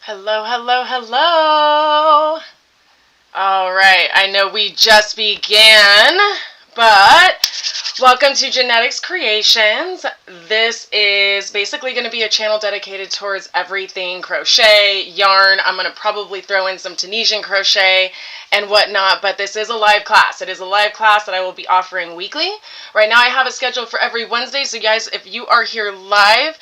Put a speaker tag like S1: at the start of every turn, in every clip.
S1: Hello, hello, hello. All right, I know we just began, but welcome to Jenetics Creations. This is basically going to be a channel dedicated towards everything crochet, yarn. I'm going to probably throw in some Tunisian crochet and whatnot, but this is a live class. It is a live class that I will be offering weekly. Right now I have it scheduled for every Wednesday, so guys, if you are here live,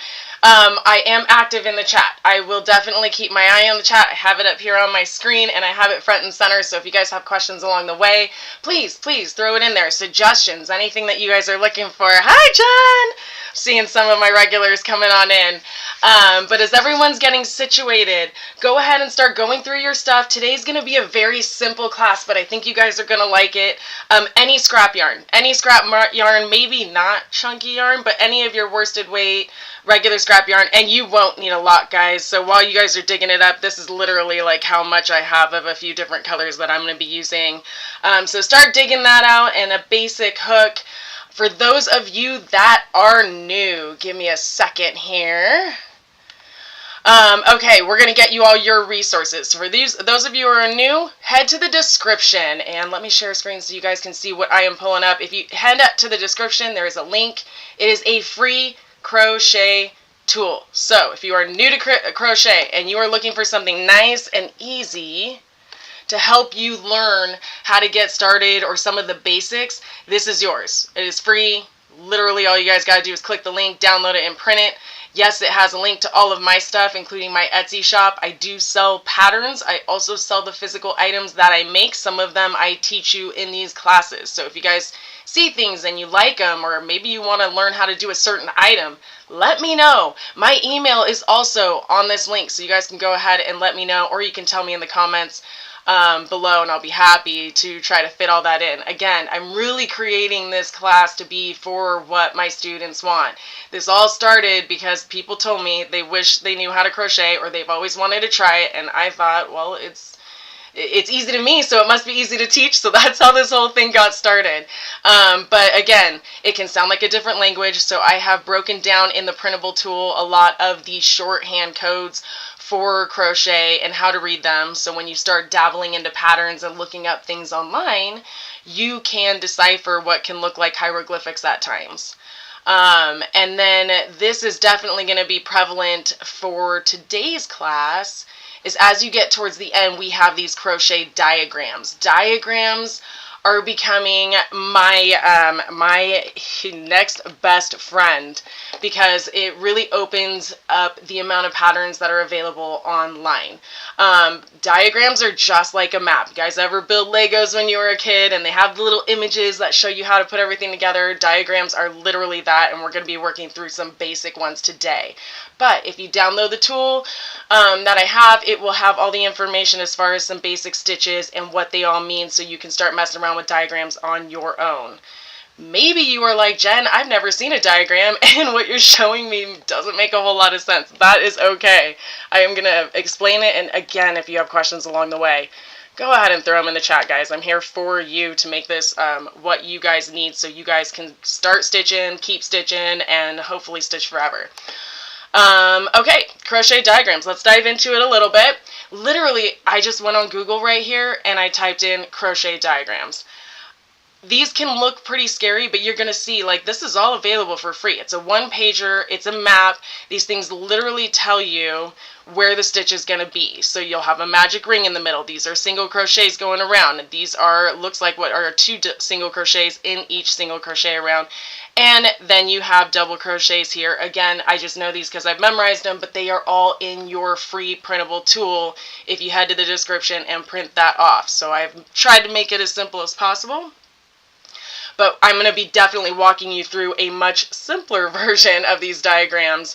S1: I am active in the chat. I will definitely keep my eye on the chat. I have it up here on my screen and I have it front and center. So if you guys have questions along the way, please throw it in there. Suggestions, anything that you guys are looking for. Hi, John! Seeing some of my regulars coming on in. But as everyone's getting situated, go ahead and start going through your stuff. Today's going to be a very simple class, but I think you guys are going to like it. Any scrap yarn, maybe not chunky yarn, but any of your worsted weight, regular scrap yarn, and you won't need a lot, guys. So while you guys are digging it up, this is literally like how much I have of a few different colors that I'm going to be using. So start digging that out, and a basic hook. For those of you that are new, give me a second here. Okay, we're going to get you all your resources. For those of you who are new, head to the description, and let me share screen so you guys can see what I am pulling up. If you head up to the description, there is a link. It is a free crochet tool. So if you are new to crochet and you are looking for something nice and easy to help you learn how to get started or some of the basics, this is yours. It is free. Literally all you guys got to do is click the link, download it, and print it. Yes, it has a link to all of my stuff, including my Etsy shop. I do sell patterns. I also sell the physical items that I make. Some of them I teach you in these classes. So if you guys see things and you like them, or maybe you want to learn how to do a certain item, let me know. My email is also on this link, so you guys can go ahead and let me know, or you can tell me in the comments below, and I'll be happy to try to fit all that in. Again, I'm really creating this class to be for what my students want. This all started because people told me they wish they knew how to crochet, or they've always wanted to try it, and I thought, well, it's easy to me, so it must be easy to teach. So that's how this whole thing got started. But again, it can sound like a different language, so I have broken down in the printable tool a lot of the shorthand codes for crochet and how to read them. So when you start dabbling into patterns and looking up things online, you can decipher what can look like hieroglyphics at times. And then this is definitely going to be prevalent for today's class. Is as you get towards the end, we have these crochet diagrams. Diagrams are becoming my my next best friend, because it really opens up the amount of patterns that are available online. Diagrams are just like a map. You guys ever build Legos when you were a kid and they have the little images that show you how to put everything together? Diagrams are literally that, and we're going to be working through some basic ones today. But if you download the tool that I have, it will have all the information as far as some basic stitches and what they all mean, so you can start messing around with diagrams on your own. Maybe you are like, Jen, I've never seen a diagram, and what you're showing me doesn't make a whole lot of sense. That is okay. I am going to explain it, and again, if you have questions along the way, go ahead and throw them in the chat, guys. I'm here for you to make this what you guys need, so you guys can start stitching, keep stitching, and hopefully stitch forever. Okay, crochet diagrams. Let's dive into it a little bit. Literally, I just went on Google right here and I typed in crochet diagrams. These can look pretty scary, but you're going to see, like, this is all available for free. It's a one-pager. It's a map. These things literally tell you where the stitch is going to be. So you'll have a magic ring in the middle. These are single crochets going around. And these are, looks like what are two single crochets in each single crochet around. And then you have double crochets here. Again, I just know these because I've memorized them, but they are all in your free printable tool if you head to the description and print that off. So I've tried to make it as simple as possible. But I'm going to be definitely walking you through a much simpler version of these diagrams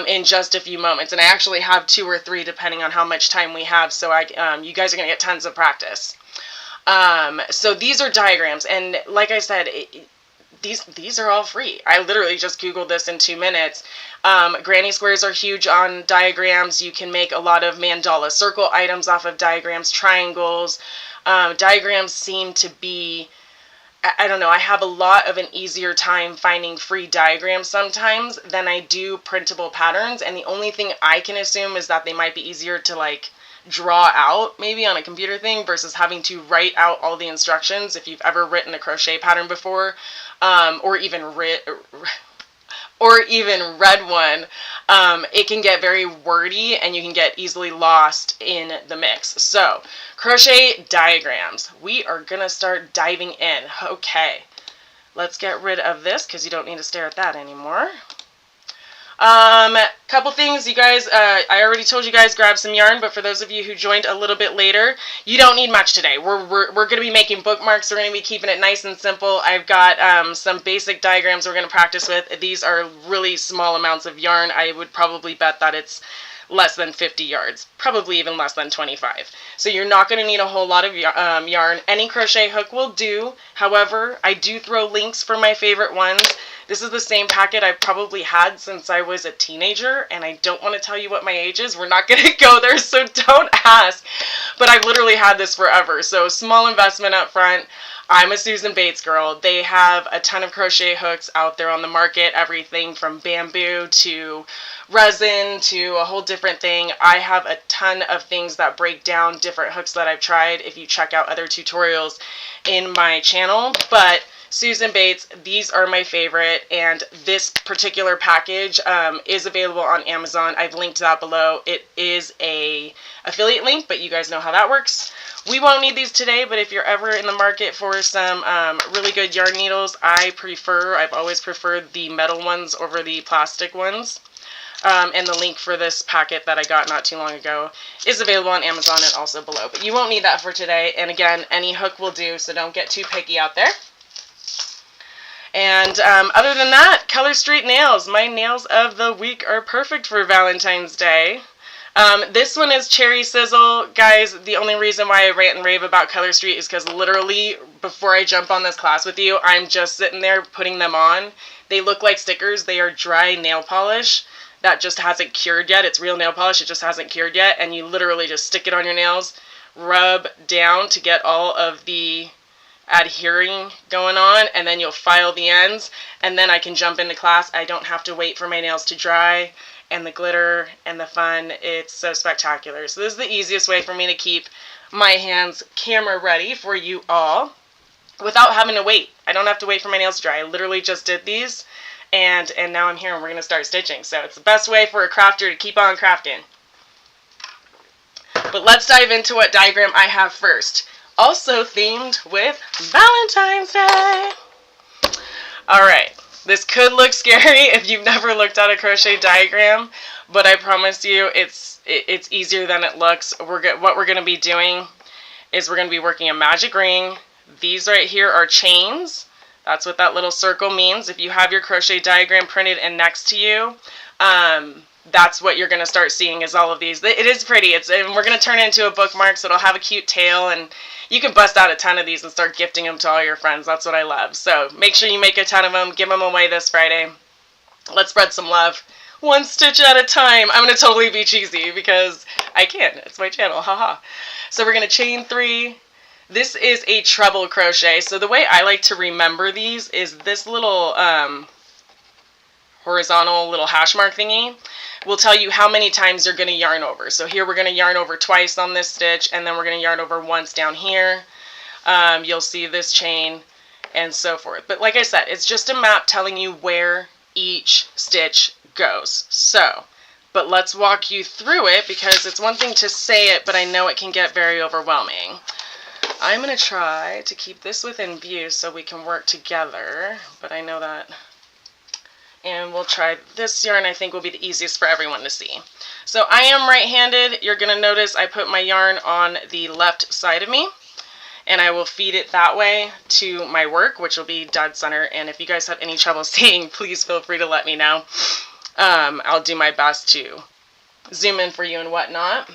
S1: in just a few moments. And I actually have 2 or 3 depending on how much time we have, so you guys are going to get tons of practice. So these are diagrams, and like I said, these are all free. I literally just Googled this in 2 minutes. Granny squares are huge on diagrams. You can make a lot of mandala circle items off of diagrams, triangles. Diagrams seem to be I don't know, I have a lot of an easier time finding free diagrams sometimes than I do printable patterns, and the only thing I can assume is that they might be easier to like draw out maybe on a computer thing versus having to write out all the instructions. If you've ever written a crochet pattern before, or even read one, it can get very wordy and you can get easily lost in the mix. So, crochet diagrams. We are going to start diving in. Okay, let's get rid of this because you don't need to stare at that anymore. Couple things, you guys, I already told you guys grab some yarn, but for those of you who joined a little bit later, you don't need much today. We're going to be making bookmarks. We're going to be keeping it nice and simple. I've got some basic diagrams we're going to practice with. These are really small amounts of yarn. I would probably bet that it's less than 50 yards, probably even less than 25. So you're not going to need a whole lot of yarn. Any crochet hook will do. However, I do throw links for my favorite ones. This is the same packet I've probably had since I was a teenager, and I don't want to tell you what my age is. We're not going to go there, so don't ask. But I've literally had this forever, so small investment up front. I'm a Susan Bates girl. They have a ton of crochet hooks out there on the market, everything from bamboo to resin to a whole different thing. I have a ton of things that break down different hooks that I've tried if you check out other tutorials in my channel, but Susan Bates, these are my favorite, and this particular package is available on Amazon. I've linked that below. It is a affiliate link, but you guys know how that works. We won't need these today, but if you're ever in the market for some really good yarn needles, I've always preferred the metal ones over the plastic ones. And the link for this packet that I got not too long ago is available on Amazon and also below. But you won't need that for today, and again, any hook will do, so don't get too picky out there. And other than that, Color Street nails. My nails of the week are perfect for Valentine's Day. This one is Cherry Sizzle. Guys, the only reason why I rant and rave about Color Street is because literally before I jump on this class with you, I'm just sitting there putting them on. They look like stickers. They are dry nail polish that just hasn't cured yet. It's real nail polish. It just hasn't cured yet. And you literally just stick it on your nails, rub down to get all of the adhering going on, and then you'll file the ends, and then I can jump into class. I don't have to wait for my nails to dry, and the glitter and the fun. It's so spectacular. So this is the easiest way for me to keep my hands camera ready for you all without having to wait. I don't have to wait for my nails to dry. I literally just did these, and now I'm here and we're going to start stitching. So it's the best way for a crafter to keep on crafting. But let's dive into what diagram I have first. Also themed with Valentine's Day. Alright, this could look scary if you've never looked at a crochet diagram, but I promise you it's easier than it looks. What we're going to be doing is we're going to be working a magic ring. These right here are chains. That's what that little circle means. If you have your crochet diagram printed and next to you, that's what you're going to start seeing is all of these. It is pretty. And we're going to turn it into a bookmark, so it'll have a cute tail, and you can bust out a ton of these and start gifting them to all your friends. That's what I love. So make sure you make a ton of them. Give them away this Friday. Let's spread some love. One stitch at a time. I'm going to totally be cheesy because I can. It's my channel. Haha. So we're going to chain 3. This is a treble crochet. So the way I like to remember these is this little horizontal little hash mark thingy will tell you how many times you're going to yarn over. So here we're going to yarn over twice on this stitch, and then we're going to yarn over once down here. You'll see this chain and so forth. But like I said, it's just a map telling you where each stitch goes. So, but let's walk you through it because it's one thing to say it, but I know it can get very overwhelming. I'm going to try to keep this within view so we can work together, but I know that. And we'll try this yarn. I think will be the easiest for everyone to see. So I am right-handed. You're going to notice I put my yarn on the left side of me, and I will feed it that way to my work, which will be dead center. And if you guys have any trouble seeing, please feel free to let me know. I'll do my best to zoom in for you and whatnot.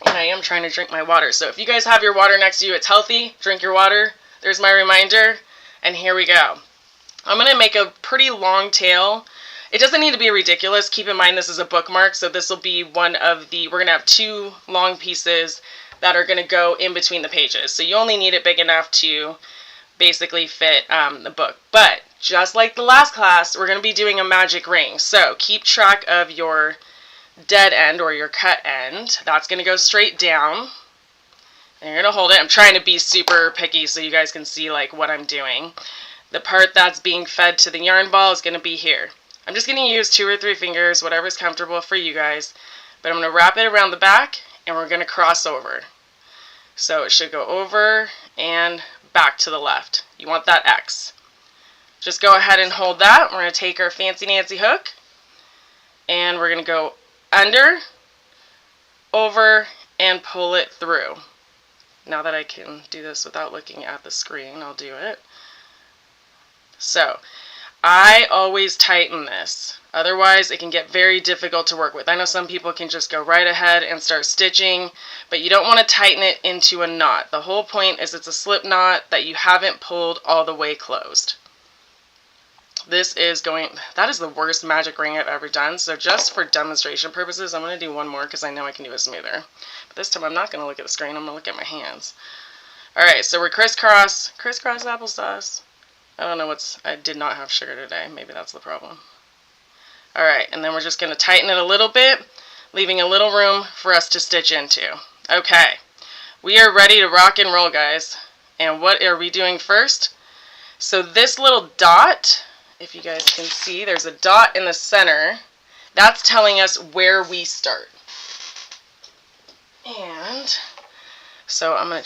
S1: And I am trying to drink my water. So if you guys have your water next to you, it's healthy. Drink your water. There's my reminder. And here we go. I'm going to make a pretty long tail. It doesn't need to be ridiculous. Keep in mind this is a bookmark, so this will be one of the, we're going to have 2 long pieces that are going to go in between the pages. So you only need it big enough to basically fit the book. But just like the last class, we're going to be doing a magic ring. So keep track of your dead end or your cut end. That's going to go straight down. And you're going to hold it. I'm trying to be super picky so you guys can see like what I'm doing. The part that's being fed to the yarn ball is going to be here. I'm just going to use 2 or 3 fingers, whatever's comfortable for you guys. But I'm going to wrap it around the back and we're going to cross over. So it should go over and back to the left. You want that X. Just go ahead and hold that. We're going to take our Fancy Nancy hook and we're going to go under, over, and pull it through. Now that I can do this without looking at the screen, I'll do it. So, I always tighten this. Otherwise, it can get very difficult to work with. I know some people can just go right ahead and start stitching, but you don't want to tighten it into a knot. The whole point is it's a slip knot that you haven't pulled all the way closed. That is the worst magic ring I've ever done, so just for demonstration purposes, I'm going to do one more because I know I can do it smoother. But this time I'm not going to look at the screen, I'm going to look at my hands. Alright, so we're crisscross applesauce. I did not have sugar today, maybe that's the problem. Alright, and then we're just going to tighten it a little bit, leaving a little room for us to stitch into. Okay, we are ready to rock and roll, guys. And what are we doing first? So this little dot, if you guys can see, there's a dot in the center. That's telling us where we start. And so I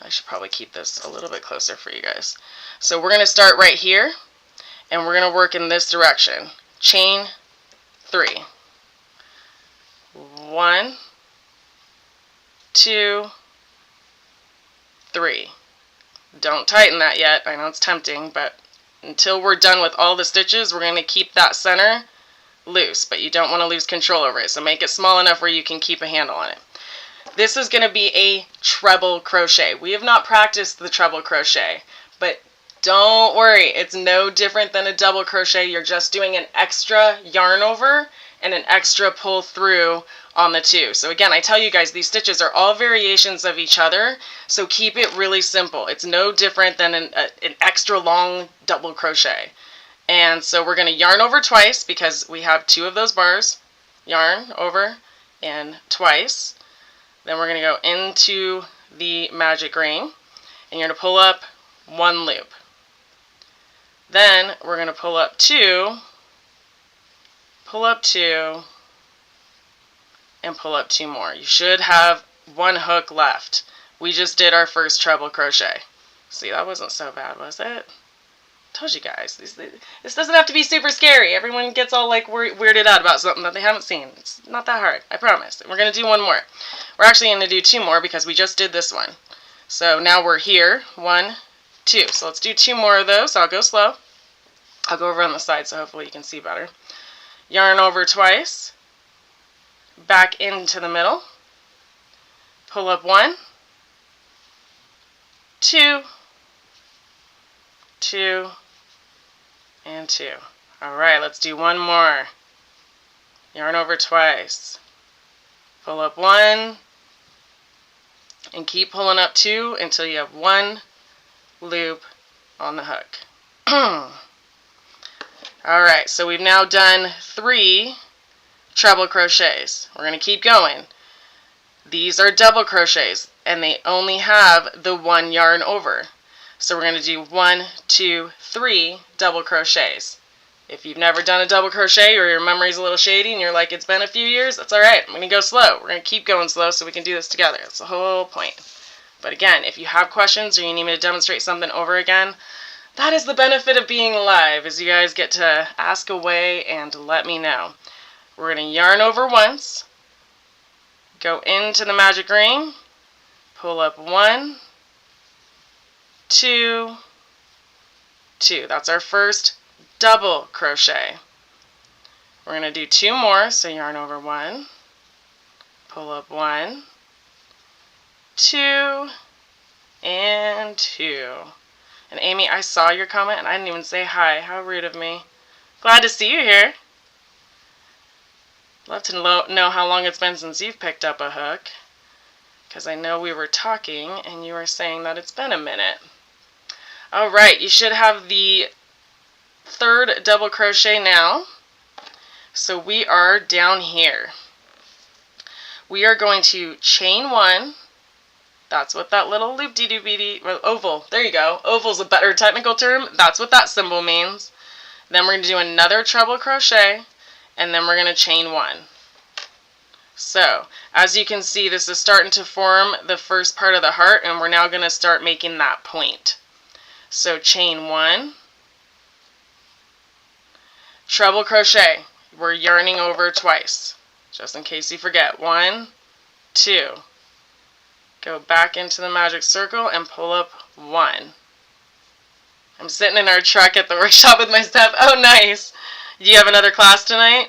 S1: should probably keep this a little bit closer for you guys. So we're going to start right here, and we're going to work in this direction. Chain 3. 1, 2, 3. Don't tighten that yet. I know it's tempting, but until we're done with all the stitches, we're going to keep that center loose, but you don't want to lose control over it. So make it small enough where you can keep a handle on it. This is going to be a treble crochet. We have not practiced the treble crochet, but don't worry, it's no different than a double crochet. You're just doing an extra yarn over and an extra pull through on the 2. So again, I tell you guys, these stitches are all variations of each other, so keep it really simple. It's no different than an extra long double crochet. And so we're going to yarn over twice because we have 2 of those bars. Yarn over and twice. Then we're going to go into the magic ring, and you're going to pull up 1 loop. Then we're going to pull up 2, and pull up 2 more. You should have 1 hook left. We just did our first treble crochet. See, that wasn't so bad, was it? Told you guys, this doesn't have to be super scary. Everyone gets all like weirded out about something that they haven't seen. It's not that hard, I promise. We're going to do 1 more. We're actually going to do 2 more because we just did this one. So now we're here, 1, 2. So let's do 2 more of those. I'll go slow. I'll go over on the side so hopefully you can see better. Yarn over twice, back into the middle, pull up 1, 2, 2, and 2. Alright, let's do 1 more. Yarn over twice, pull up 1, and keep pulling up 2 until you have 1 loop on the hook. Alright, so we've now done 3 treble crochets. We're going to keep going. These are double crochets, and they only have the 1 yarn over. So we're going to do 1, 2, 3 double crochets. If you've never done a double crochet or your memory's a little shady and you're like, it's been a few years, that's alright. I'm going to go slow. We're going to keep going slow so we can do this together. That's the whole point. But again, if you have questions or you need me to demonstrate something over again, that is the benefit of being live, is you guys get to ask away and let me know. We're going to yarn over once, go into the magic ring, pull up 1, 2, 2. That's our first double crochet. We're going to do 2 more, so yarn over 1, pull up 1, 2, and 2. And Amy, I saw your comment and I didn't even say hi. How rude of me. Glad to see you here. Love to know how long it's been since you've picked up a hook. because I know we were talking and you were saying that it's been a minute. Alright, you should have the third double crochet now. So we are down here. We are going to chain one. That's what that little loop-de-doop-de oval, there you go. Oval's a better technical term. That's what that symbol means. Then we're going to do another treble crochet, and then we're going to chain one. So, as you can see, this is starting to form the first part of the heart, and we're now going to start making that point. So chain one, treble crochet. We're yarning over twice, just in case you forget. 1, 2. Go back into the magic circle and pull up 1. I'm sitting in our truck at the workshop with my stuff. Oh, nice. Do you have another class tonight?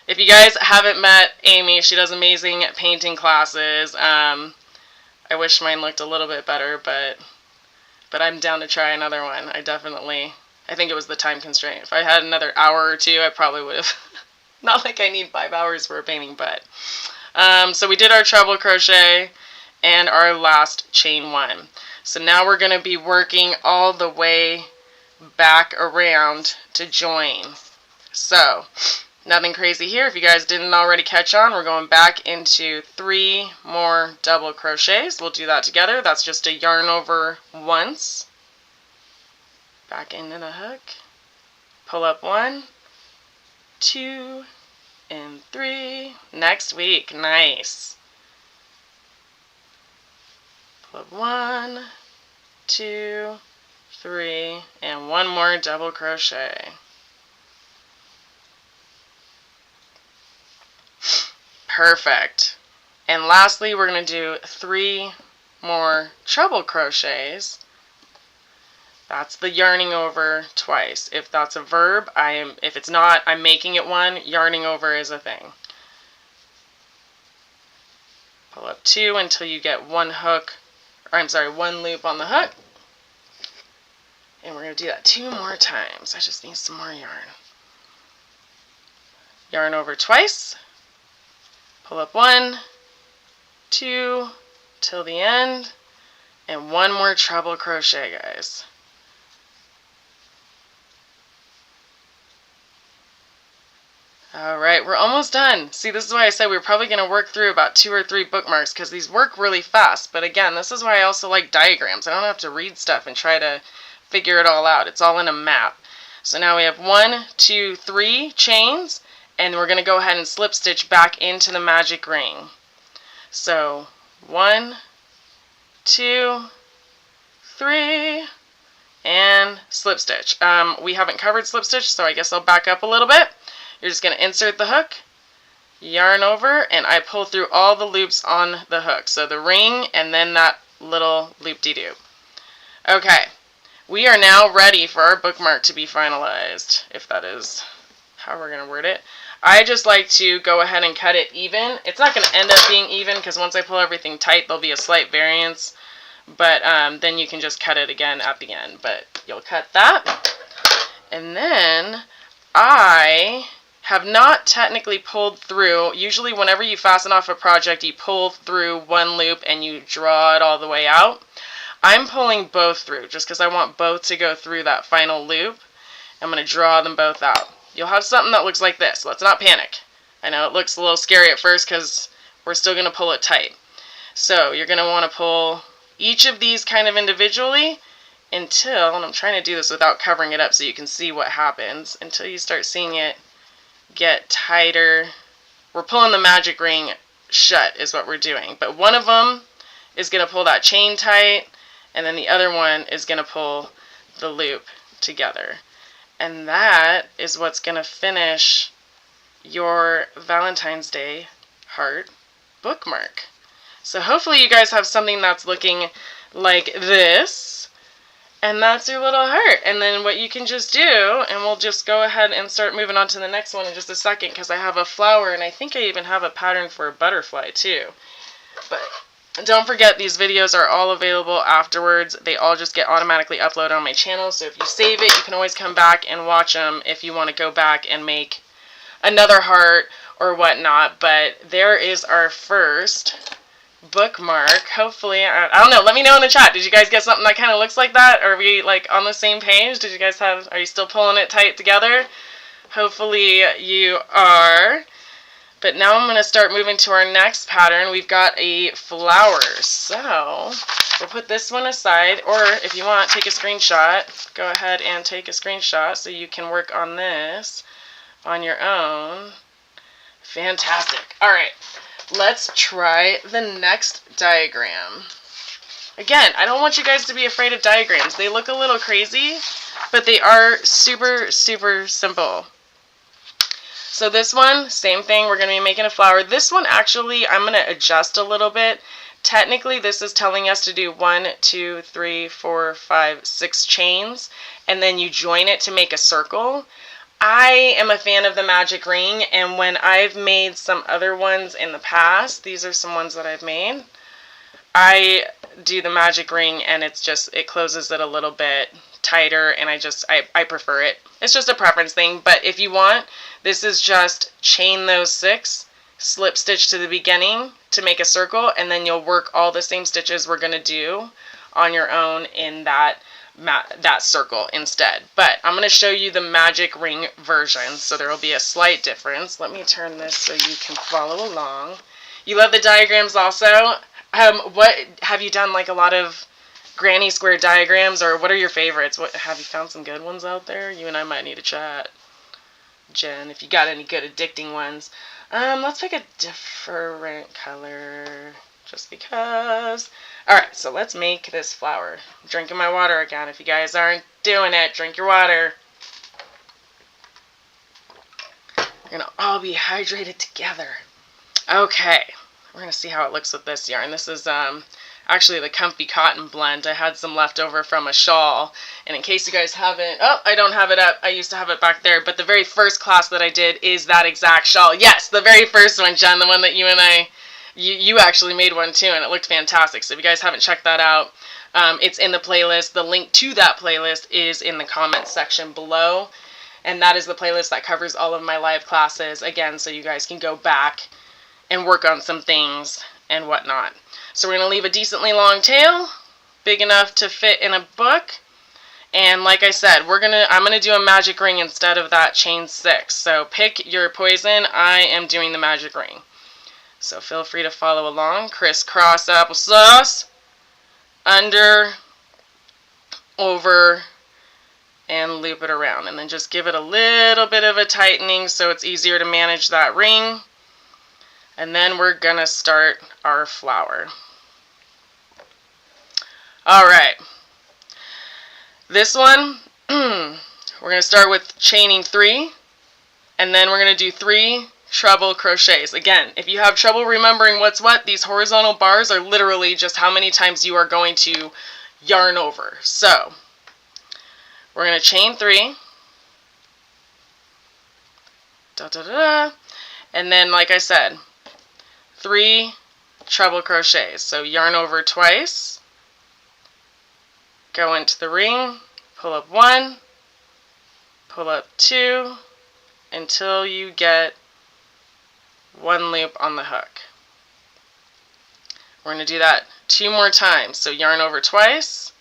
S1: If you guys haven't met Amy, she does amazing painting classes. I wish mine looked a little bit better, but I'm down to try another one. I think it was the time constraint. If I had another hour or two, I probably would have. Not like I need 5 hours for a painting, but. So we did our treble crochet and our last chain one. So now we're going to be working all the way back around to join. So, nothing crazy here. If you guys didn't already catch on, we're going back into 3 more double crochets. We'll do that together. That's just a yarn over once. Back into the hook. Pull up 1, 2, and 3. Next week. Nice. Pull up 1, 2, 3, and 1 more double crochet. Perfect. And lastly, we're going to do 3 more treble crochets. That's the yarning over twice. If that's a verb, if it's not, I'm making it one. Yarning over is a thing. Pull up 2 until you get 1 loop on the hook. And we're going to do that 2 more times. I just need some more yarn. Yarn over twice. Pull up 1, 2, till the end, and 1 more treble crochet, guys. Alright, we're almost done. See, this is why I said we were probably going to work through about 2 or 3 bookmarks, because these work really fast. But again, this is why I also like diagrams. I don't have to read stuff and try to figure it all out. It's all in a map. So now we have 1, 2, 3 chains, and we're going to go ahead and slip stitch back into the magic ring. So 1, 2, 3, and slip stitch. We haven't covered slip stitch, so I guess I'll back up a little bit. You're just going to insert the hook, yarn over, and I pull through all the loops on the hook. So the ring and then that little loop-de-doo. Okay, we are now ready for our bookmark to be finalized, if that is how we're going to word it. I just like to go ahead and cut it even. It's not going to end up being even because once I pull everything tight, there'll be a slight variance. But then you can just cut it again at the end. But you'll cut that. And then I have not technically pulled through. Usually whenever you fasten off a project, you pull through 1 loop and you draw it all the way out. I'm pulling both through just because I want both to go through that final loop. I'm going to draw them both out. You'll have something that looks like this. Let's not panic. I know it looks a little scary at first because we're still going to pull it tight. So you're going to want to pull each of these kind of individually until, and I'm trying to do this without covering it up so you can see what happens, until you start seeing it get tighter. We're pulling the magic ring shut is what we're doing. But one of them is going to pull that chain tight, and then the other one is going to pull the loop together. And that is what's going to finish your Valentine's Day heart bookmark. So hopefully you guys have something that's looking like this. And that's your little heart. And then what you can just do, and we'll just go ahead and start moving on to the next one in just a second because I have a flower and I think I even have a pattern for a butterfly too. But don't forget, these videos are all available afterwards. They all just get automatically uploaded on my channel. So if you save it, you can always come back and watch them if you want to go back and make another heart or whatnot. But there is our first bookmark. Hopefully, I don't know. Let me know in the chat. Did you guys get something that kind of looks like that? Are we like on the same page? Did you guys are you still pulling it tight together? Hopefully you are. But now I'm going to start moving to our next pattern. We've got a flower. So we'll put this one aside, or if you want, take a screenshot. Go ahead and take a screenshot so you can work on this on your own. Fantastic. All right, let's try the next diagram. Again, I don't want you guys to be afraid of diagrams. They look a little crazy, but they are super, super simple. So this one, same thing, we're going to be making a flower. This one actually, I'm going to adjust a little bit. Technically, this is telling us to do 1, 2, 3, 4, 5, 6 chains, and then you join it to make a circle. I am a fan of the magic ring, and when I've made some other ones in the past, these are some ones that I've made, I do the magic ring, and it closes it a little bit tighter, and I prefer it. It's just a preference thing, but if you want, this is just chain those 6, slip stitch to the beginning to make a circle, and then you'll work all the same stitches we're going to do on your own in that circle instead. But I'm going to show you the magic ring version, so there will be a slight difference. Let me turn this so you can follow along. You love the diagrams also? What have you done, like a lot of granny square diagrams, or what are your favorites? What have you found some good ones out there? You and I might need to chat, Jen, if you got any good addicting ones. Let's pick a different color just because. Alright, so let's make this flower. I'm drinking my water again. If you guys aren't doing it, drink your water. We're going to all be hydrated together. Okay, we're going to see how it looks with this yarn. This is actually the Comfy Cotton blend. I had some left over from a shawl, and in case you guys haven't, oh, I don't have it up. I used to have it back there, but the very first class that I did is that exact shawl. Yes, the very first one, Jen, the one that you and I, you actually made one too, and it looked fantastic. So if you guys haven't checked that out, it's in the playlist. The link to that playlist is in the comments section below, and that is the playlist that covers all of my live classes, again, so you guys can go back and work on some things and whatnot. So we're going to leave a decently long tail, big enough to fit in a book. And like I said, I'm going to do a magic ring instead of that chain 6. So pick your poison. I am doing the magic ring. So feel free to follow along. Crisscross applesauce. Under, over, and loop it around. And then just give it a little bit of a tightening so it's easier to manage that ring. And then we're going to start our flower. Alright, this one, we're going to start with chaining 3, and then we're going to do 3 treble crochets. Again, if you have trouble remembering what's what, these horizontal bars are literally just how many times you are going to yarn over. So, we're going to chain 3, and then, like I said, 3 treble crochets. So yarn over twice. Go into the ring, pull up 1, pull up 2, until you get 1 loop on the hook. We're going to do that 2 more times. So yarn over twice,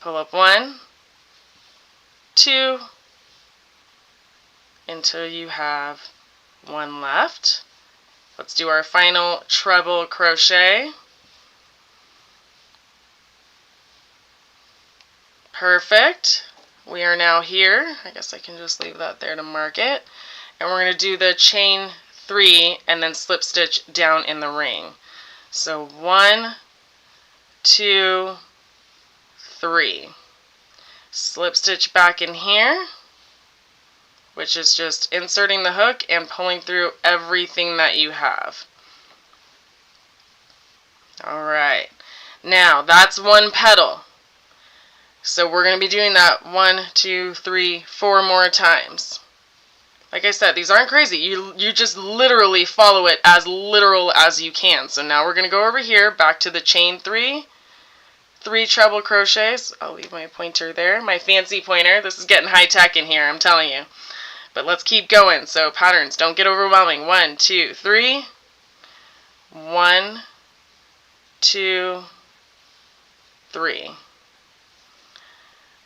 S1: pull up 1, 2, until you have 1 left. Let's do our final treble crochet. Perfect. We are now here. I guess I can just leave that there to mark it. And we're going to do the chain 3 and then slip stitch down in the ring. So 1, 2, 3. Slip stitch back in here, which is just inserting the hook and pulling through everything that you have. Alright. Now, that's 1 petal. So we're going to be doing that 1, 2, 3, 4 more times. Like I said, these aren't crazy. You just literally follow it as literal as you can. So now we're going to go over here, back to the chain 3, 3 treble crochets. I'll leave my pointer there, my fancy pointer. This is getting high tech in here, I'm telling you. But let's keep going. So patterns, don't get overwhelming. 1, 2, 3. 1, 2, 3.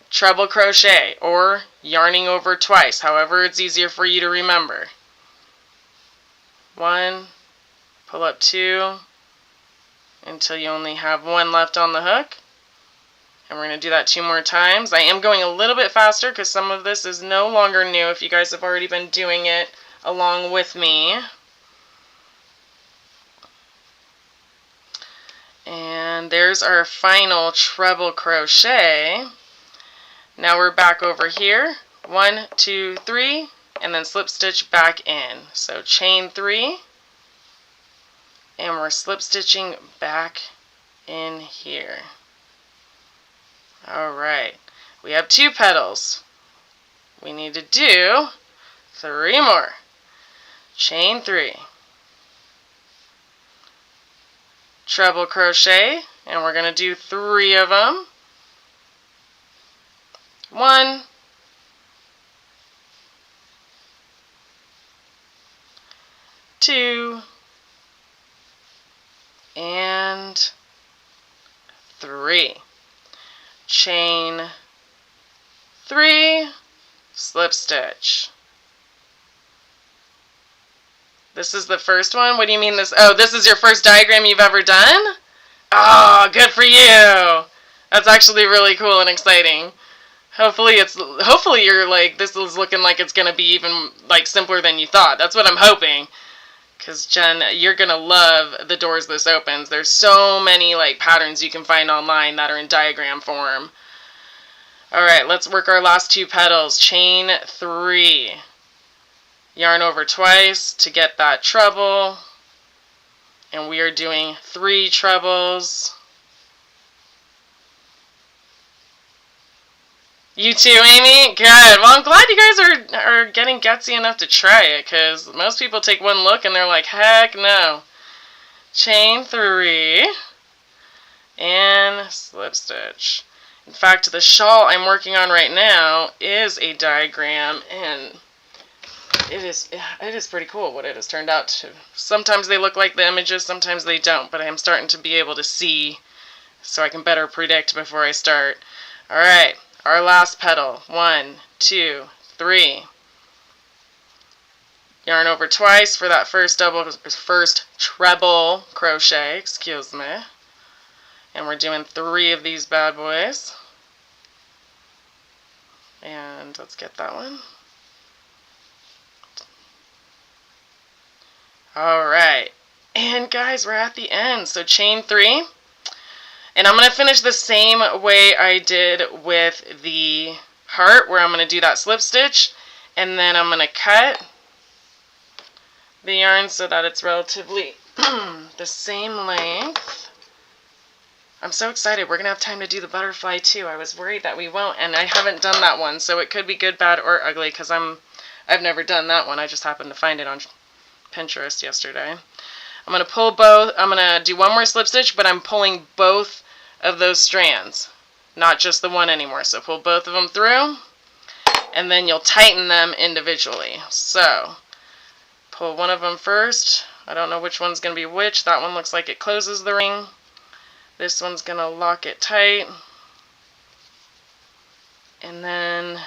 S1: Treble crochet or yarning over twice, however it's easier for you to remember. 1, pull up 2 until you only have 1 left on the hook. And we're going to do that 2 more times. I am going a little bit faster because some of this is no longer new if you guys have already been doing it along with me. And there's our final treble crochet. Now we're back over here. 1, 2, 3, and then slip stitch back in. So chain 3, and we're slip stitching back in here. Alright, we have 2 petals. We need to do 3 more. Chain 3. Treble crochet, and we're going to do 3 of them. 1, 2, and 3. Chain 3, slip stitch. This is the first one? What do you mean this? Oh, this is your first diagram you've ever done? Oh, good for you. That's actually really cool and exciting. Hopefully you're like, this is looking like it's going to be even like simpler than you thought. That's what I'm hoping. Because Jen, you're going to love the doors this opens. There's so many like patterns you can find online that are in diagram form. Alright, let's work our last 2 petals. Chain 3. Yarn over twice to get that treble. And we are doing 3 trebles. You too, Amy? Good. Well, I'm glad you guys are getting gutsy enough to try it, because most people take one look and they're like, heck no. Chain 3 and slip stitch. In fact, the shawl I'm working on right now is a diagram, and it is pretty cool what it has turned out to. Sometimes they look like the images, sometimes they don't, but I'm starting to be able to see so I can better predict before I start. Alright. Our last petal. 1, 2, 3. Yarn over twice for that first treble crochet, excuse me. And we're doing 3 of these bad boys. And let's get that one. Alright. And guys, we're at the end. So chain 3. And I'm going to finish the same way I did with the heart, where I'm going to do that slip stitch, and then I'm going to cut the yarn so that it's relatively the same length. I'm so excited. We're going to have time to do the butterfly too. I was worried that we won't, and I haven't done that one, so it could be good, bad, or ugly, because I've never done that one. I just happened to find it on Pinterest yesterday. I'm going to pull both. I'm going to do one more slip stitch, but I'm pulling both of those strands, not just the one anymore. So pull both of them through, and then you'll tighten them individually. So pull one of them first. I don't know which one's going to be which. That one looks like it closes the ring. This one's going to lock it tight. And then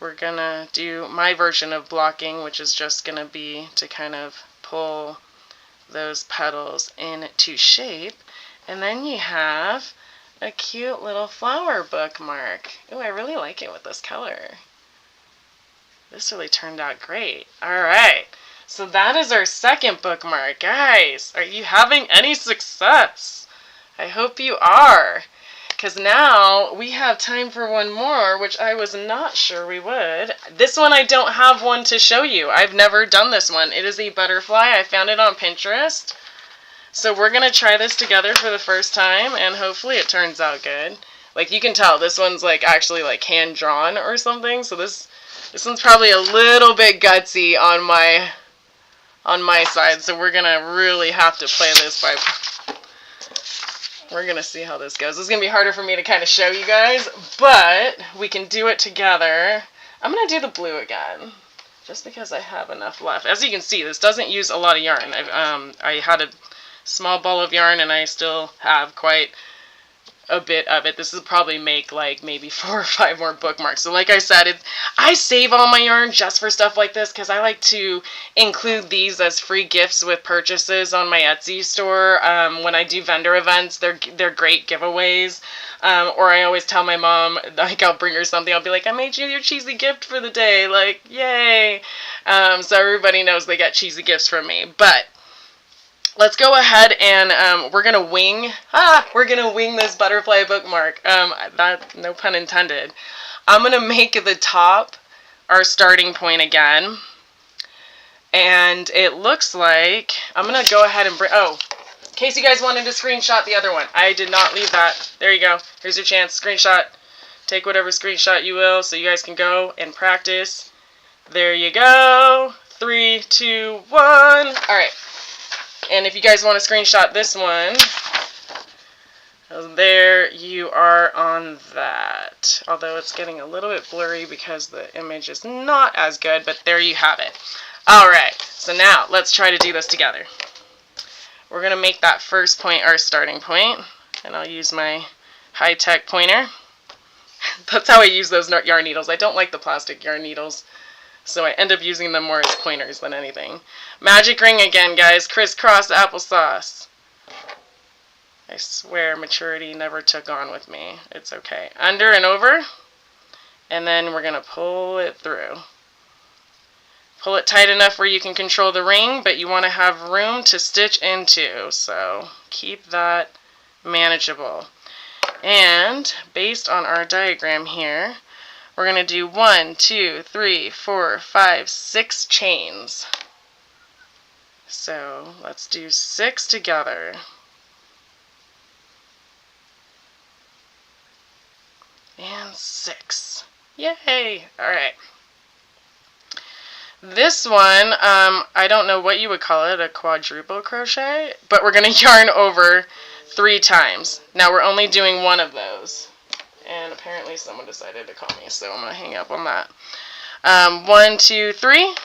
S1: we're going to do my version of blocking, which is just going to be to kind of pull those petals into shape. And then you have a cute little flower bookmark. Ooh, I really like it with this color. This really turned out great. Alright, so that is our second bookmark. Guys, are you having any success? I hope you are. Because now we have time for one more, which I was not sure we would. This one I don't have one to show you. I've never done this one. It is a butterfly. I found it on Pinterest. So we're going to try this together for the first time, and hopefully it turns out good. Like, you can tell this one's like actually like hand drawn or something. So this one's probably a little bit gutsy on my side. So we're going to really have to play this by... We're going to see how this goes. This is going to be harder for me to kind of show you guys, but we can do it together. I'm going to do the blue again, just because I have enough left. As you can see, this doesn't use a lot of yarn. I had to small ball of yarn, and I still have quite a bit of it. This will probably make like maybe 4 or 5 more bookmarks. So like I said, I save all my yarn just for stuff like this because I like to include these as free gifts with purchases on my Etsy store. When I do vendor events, they're great giveaways. Or I always tell my mom, like, I'll bring her something. I'll be like, I made you your cheesy gift for the day. Like, yay. So everybody knows they get cheesy gifts from me. But let's go ahead and we're gonna wing this butterfly bookmark. That, no pun intended. I'm gonna make the top our starting point again, and it looks like I'm gonna go ahead and bring. Oh, in case you guys wanted to screenshot the other one, I did not leave that. There you go. Here's your chance. Screenshot. Take whatever screenshot you will, so you guys can go and practice. There you go. 3, 2, 1. All right. And if you guys want to screenshot this one, there you are on that. Although it's getting a little bit blurry because the image is not as good, but there you have it. Alright, so now let's try to do this together. We're going to make that first point our starting point, and I'll use my high-tech pointer. That's how I use those yarn needles. I don't like the plastic yarn needles, so I end up using them more as pointers than anything. Magic ring again, guys. Crisscross applesauce. I swear maturity never took on with me. It's okay. Under and over. And then we're going to pull it through. Pull it tight enough where you can control the ring, but you want to have room to stitch into. So keep that manageable. And based on our diagram here, we're going to do 1, 2, 3, 4, 5, 6 chains. So let's do 6 together. And 6. Yay! Alright. This one, I don't know what you would call it, a quadruple crochet, but we're going to yarn over 3 times. Now we're only doing one of those. And apparently someone decided to call me, so I'm going to hang up on that. 1, 2, 3.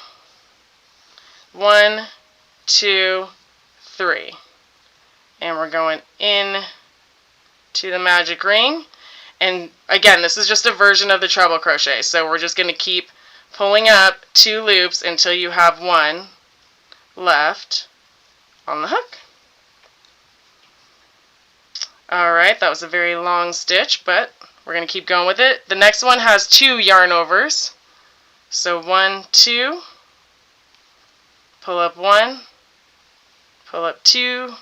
S1: 1, 2, 3. And we're going in to the magic ring. And again, this is just a version of the treble crochet, so we're just going to keep pulling up 2 loops until you have 1 left on the hook. Alright, that was a very long stitch, but we're going to keep going with it. The next one has 2 yarn overs. So 1, 2, pull up 1, pull up 2,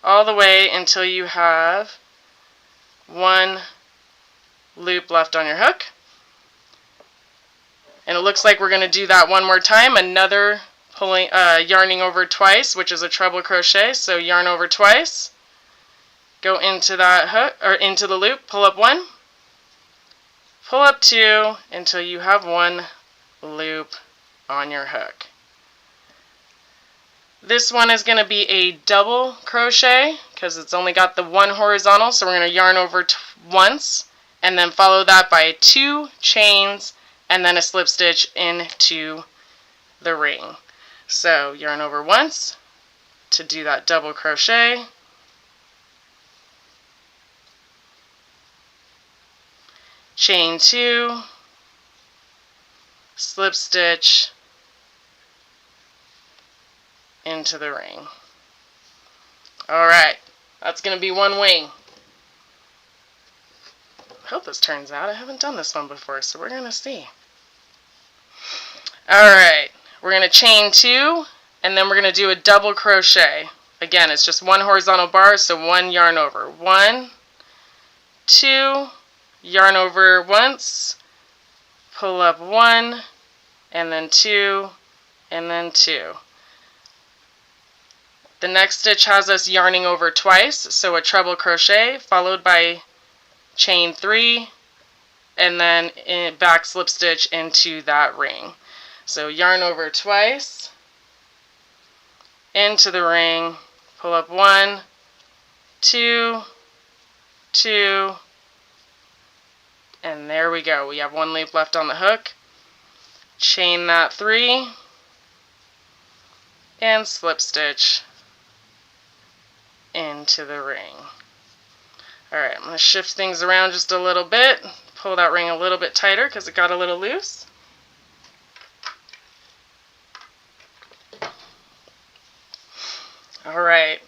S1: all the way until you have 1 loop left on your hook. And it looks like we're going to do that one more time. Another yarning over twice, which is a treble crochet. So yarn over twice. Go into that hook, or into the loop, pull up 1, pull up 2 until you have 1 loop on your hook. This one is going to be a double crochet because it's only got the 1 horizontal, so we're going to yarn over once and then follow that by 2 chains and then a slip stitch into the ring. So yarn over once to do that double crochet. Chain 2, slip stitch into the ring. Alright, that's going to be one wing. I hope this turns out. I haven't done this one before, so we're going to see. Alright, we're going to chain 2, and then we're going to do a double crochet. Again, it's just 1 horizontal bar, so 1 yarn over. 1, 2, yarn over once, pull up 1, and then 2, and then 2. The next stitch has us yarning over twice, so a treble crochet followed by chain 3, and then back slip stitch into that ring. So yarn over twice, into the ring, pull up 1, 2, 2, and there we go. We have 1 loop left on the hook. Chain that 3 and slip stitch into the ring. Alright, I'm going to shift things around just a little bit. Pull that ring a little bit tighter because it got a little loose. Alright,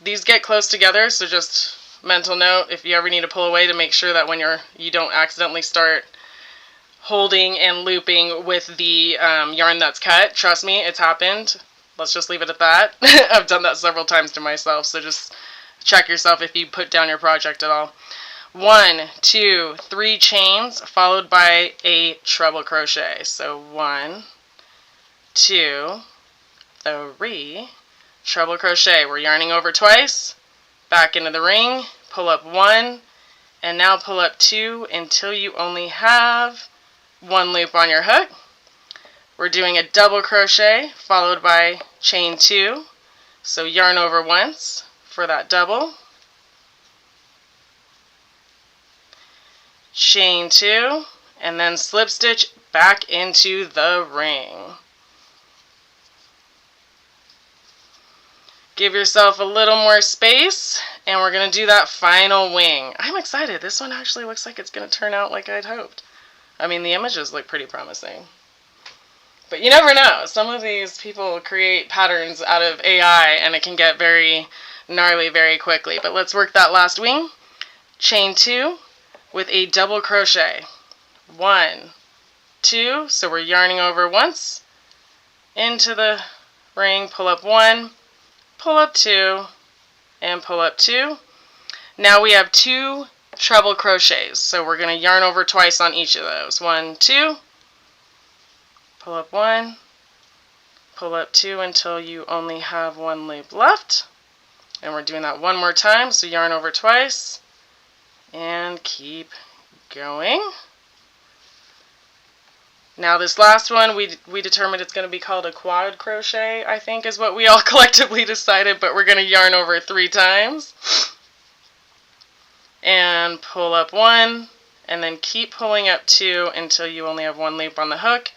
S1: these get close together, so just mental note if you ever need to pull away to make sure that when you don't accidentally start holding and looping with the yarn that's cut. Trust me, it's happened. Let's just leave it at that. I've done that several times to myself, so just check yourself if you put down your project at all. 1, 2, 3 chains followed by a treble crochet. So 1, 2, 3, treble crochet. We're yarning over twice, back into the ring, pull up 1, and now pull up 2 until you only have 1 loop on your hook. We're doing a double crochet followed by chain 2. So yarn over once for that double. Chain 2, and then slip stitch back into the ring. Give yourself a little more space, and we're going to do that final wing. I'm excited. This one actually looks like it's going to turn out like I'd hoped. I mean, the images look pretty promising. But you never know. Some of these people create patterns out of AI, and it can get very gnarly very quickly. But let's work that last wing. Chain 2 with a double crochet. 1, 2, so we're yarning over once, into the ring, pull up 1, pull up 2, and pull up 2. Now we have 2 treble crochets, so we're going to yarn over twice on each of those. 1, 2, pull up 1, pull up 2 until you only have 1 loop left. And we're doing that one more time, so yarn over twice, and keep going. Now this last one, we determined it's going to be called a quad crochet, I think is what we all collectively decided, but we're going to yarn over 3 times. And pull up 1, and then keep pulling up 2 until you only have 1 loop on the hook,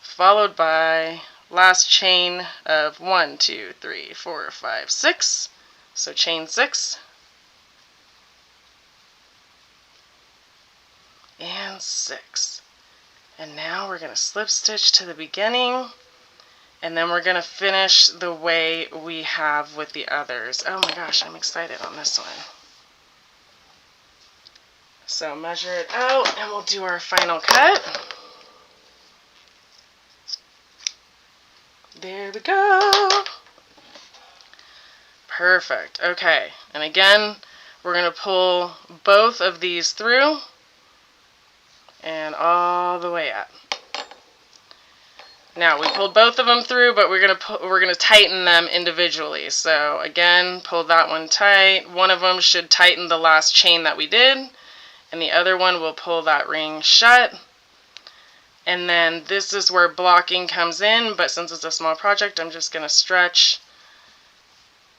S1: followed by last chain of 1, 2, 3, 4, 5, 6. So chain 6. And 6. And now we're going to slip stitch to the beginning, and then we're going to finish the way we have with the others. Oh my gosh, I'm excited on this one. So measure it out, and we'll do our final cut. There we go. Perfect. Okay, and again, we're going to pull both of these through and all the way up. Now we pulled both of them through, but we're gonna tighten them individually. So again, pull that one tight. One of them should tighten the last chain that we did, and the other one will pull that ring shut. And then this is where blocking comes in, but since it's a small project, I'm just gonna stretch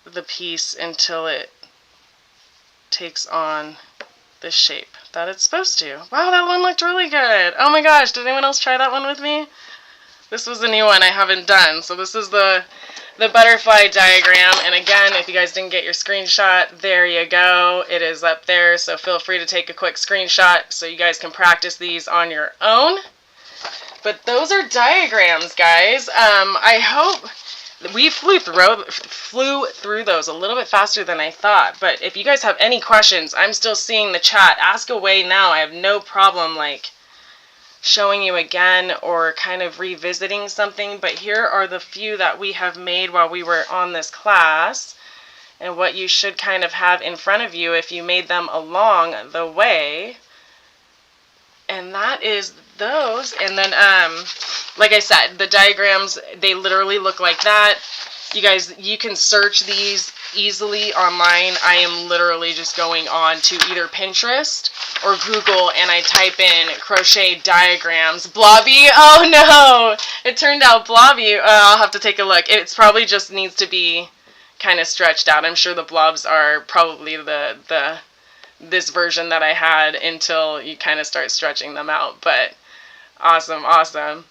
S1: the piece until it takes on the shape that it's supposed to. Wow, that one looked really good. Oh my gosh, did anyone else try that one with me? This was a new one I haven't done. So this is the butterfly diagram, and again, if you guys didn't get your screenshot, there you go. It is up there, so feel free to take a quick screenshot so you guys can practice these on your own. But those are diagrams, guys. I hope we flew through those a little bit faster than I thought, but if you guys have any questions, I'm still seeing the chat. Ask away now. I have no problem like showing you again or kind of revisiting something, but here are the few that we have made while we were on this class and what you should kind of have in front of you if you made them along the way. And that is those. And then like I said, the diagrams, they literally look like that. You guys, you can search these easily online. I am literally just going on to either Pinterest or Google, and I type in crochet diagrams. Blobby? Oh no! It turned out blobby. I'll have to take a look. It's probably just needs to be kind of stretched out. I'm sure the blobs are probably this version that I had until you kind of start stretching them out. But awesome, awesome.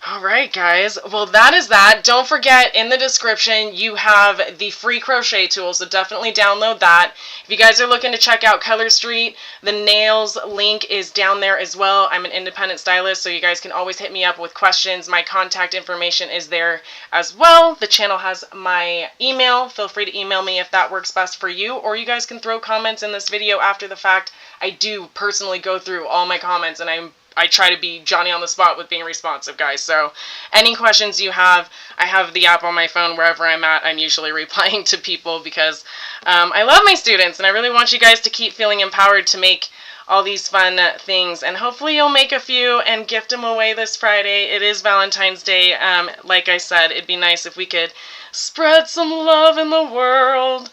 S1: All right, guys. Well, that is that. Don't forget, in the description, you have the free crochet tool, so definitely download that. If you guys are looking to check out Color Street, the nails link is down there as well. I'm an independent stylist, so you guys can always hit me up with questions. My contact information is there as well. The channel has my email. Feel free to email me if that works best for you, or you guys can throw comments in this video after the fact. I do personally go through all my comments, and I try to be Johnny on the spot with being responsive, guys. So any questions you have, I have the app on my phone wherever I'm at. I'm usually replying to people because I love my students, and I really want you guys to keep feeling empowered to make all these fun things. And hopefully you'll make a few and gift them away this Friday. It is Valentine's Day. Like I said, it'd be nice if we could spread some love in the world,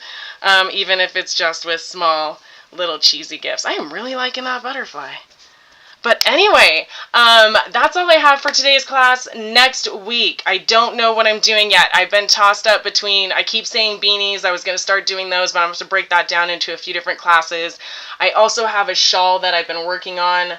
S1: even if it's just with small little cheesy gifts. I am really liking that butterfly. But anyway, that's all I have for today's class. Next week, I don't know what I'm doing yet. I've been tossed up between, I keep saying beanies. I was going to start doing those, but I'm going to break that down into a few different classes. I also have a shawl that I've been working on.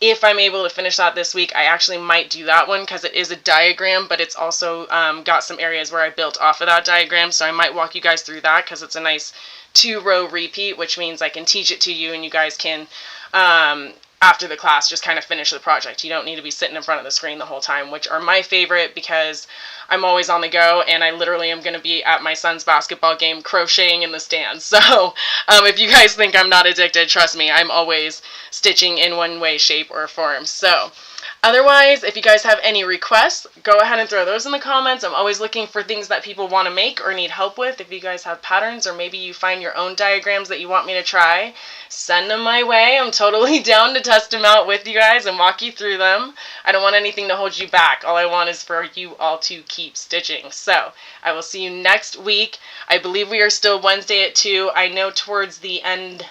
S1: If I'm able to finish that this week, I actually might do that one because it is a diagram, but it's also got some areas where I built off of that diagram, so I might walk you guys through that because it's a nice 2-row repeat, which means I can teach it to you and you guys can after the class, just kind of finish the project. You don't need to be sitting in front of the screen the whole time, which are my favorite because I'm always on the go, and I literally am going to be at my son's basketball game crocheting in the stands. So if you guys think I'm not addicted, trust me, I'm always stitching in one way, shape, or form. So otherwise, if you guys have any requests, go ahead and throw those in the comments. I'm always looking for things that people want to make or need help with. If you guys have patterns or maybe you find your own diagrams that you want me to try, send them my way. I'm totally down to test them out with you guys and walk you through them. I don't want anything to hold you back. All I want is for you all to keep stitching. So I will see you next week. I believe we are still Wednesday at 2. I know towards the end,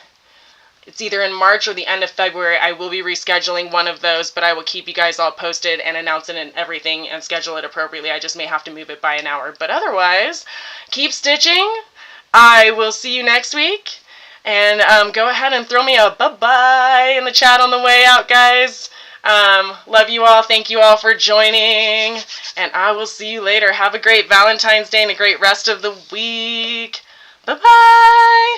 S1: it's either in March or the end of February, I will be rescheduling one of those, but I will keep you guys all posted and announce it and everything and schedule it appropriately. I just may have to move it by an hour. But otherwise, keep stitching. I will see you next week. And go ahead and throw me a bye-bye in the chat on the way out, guys. Love you all. Thank you all for joining. And I will see you later. Have a great Valentine's Day and a great rest of the week. Bye-bye.